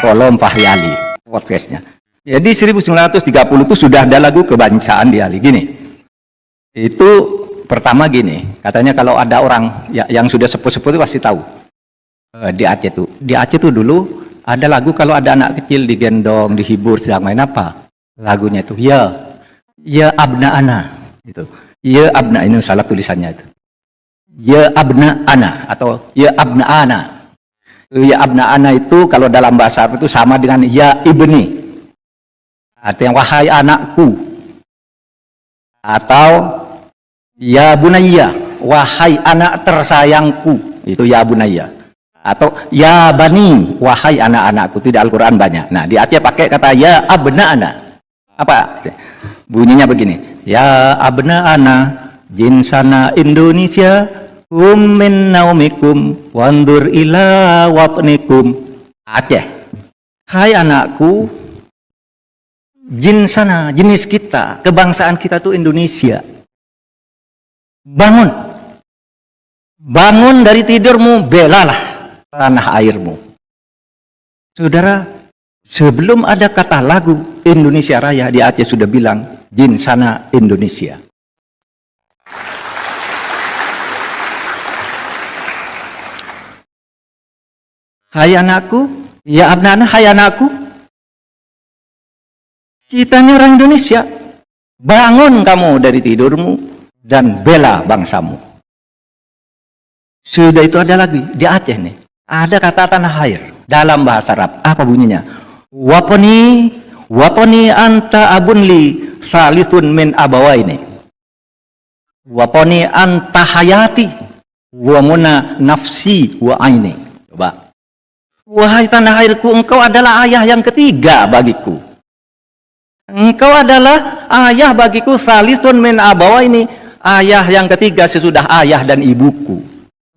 kolom Fahyali podcastnya. Jadi 1930 itu sudah ada lagu kebangsaan di Ali. Gini, itu pertama gini, katanya kalau ada orang yang sudah sepuh-sepuh itu pasti tahu. Di Aceh tuh dulu ada lagu kalau ada anak kecil digendong, dihibur, sedang main apa? Lagunya itu ya abna ana itu. Ya abna, ini salah tulisannya itu. Ya abna ana atau ya abna ana. Ya abna ana itu kalau dalam bahasa Arab itu sama dengan ya ibni. Artinya wahai anakku. Atau ya bunayya, wahai anak tersayangku. Itu ya bunayya. Atau ya bani, wahai anak-anakku. Itu di Al-Quran banyak. Nah, di Aceh pakai kata ya abna ana. Apa? Bunyinya begini. Ya abna ana, jinsana Indonesia, min naumikum, wandur ila watnikum. Aceh. Hai anakku, jinsana, jenis kita, kebangsaan kita itu Indonesia. Bangun. Bangun dari tidurmu, belalah tanah airmu. Saudara, sebelum ada kata lagu Indonesia Raya, di Aceh sudah bilang jinsana Indonesia. Hai anakku, ya abnana, hai anakku, kita ini orang Indonesia. Bangun kamu dari tidurmu dan bela bangsamu. Sudah itu ada lagi di Aceh nih. Ada kata tanah air dalam bahasa Arab. Apa bunyinya? Waponi anta abunli salithun min abawaini. Waponi anta hayati wa muna nafsi wa aini. Coba. Wahai tanah airku, engkau adalah ayah yang ketiga bagiku. Engkau adalah ayah bagiku, salithun min abawaini. Ayah yang ketiga sesudah ayah dan ibuku.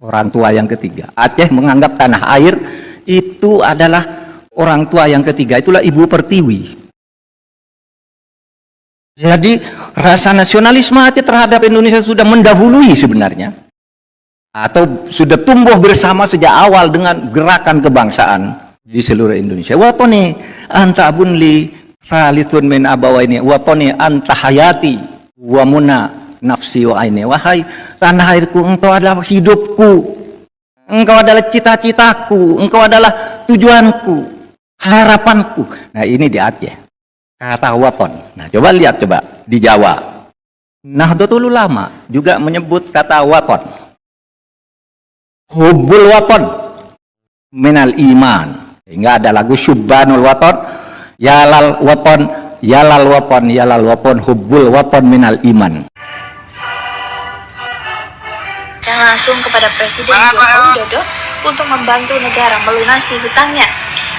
Orang tua yang ketiga. Aceh menganggap tanah air itu adalah orang tua yang ketiga. Itulah ibu pertiwi. Jadi rasa nasionalisme Aceh terhadap Indonesia sudah mendahului sebenarnya. Atau sudah tumbuh bersama sejak awal dengan gerakan kebangsaan di seluruh Indonesia. Watoni anta abunli salithun min abawaini. Watoni anta hayati wa muna nafsi wa aini. Wahai tanah airku, engkau adalah hidupku, engkau adalah cita-citaku, engkau adalah tujuanku, harapanku. Nah, ini di Aceh kata waton. Nah, coba lihat di Jawa. Nahdlatul Ulama juga menyebut kata waton. Hubbul waton minal iman. Hingga ada lagu Syubbanul waton, yalal waton, yalal waton, yalal waton, hubbul waton minal iman. Dan langsung kepada Presiden Joko Widodo untuk membantu negara melunasi hutangnya.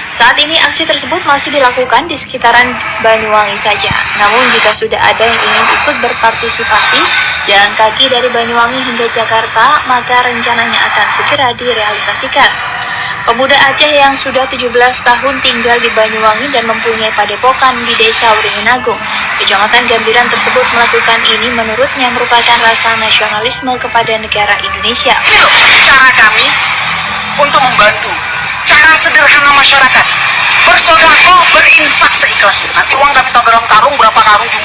Saat ini aksi tersebut masih dilakukan di sekitaran Banyuwangi saja. Namun jika sudah ada yang ingin ikut berpartisipasi jalan kaki dari Banyuwangi hingga Jakarta, maka rencananya akan segera direalisasikan. Pemuda Aceh yang sudah 17 tahun tinggal di Banyuwangi dan mempunyai padepokan di Desa Wringinagung, Kecamatan Gambiran tersebut melakukan ini menurutnya merupakan rasa nasionalisme kepada negara Indonesia. Ini loh, cara kami untuk membantu. Cara sederhana masyarakat. Bersedekah, berinfak seikhlasnya. Nanti uang kami taruh dalam karung, berapa karung jumlah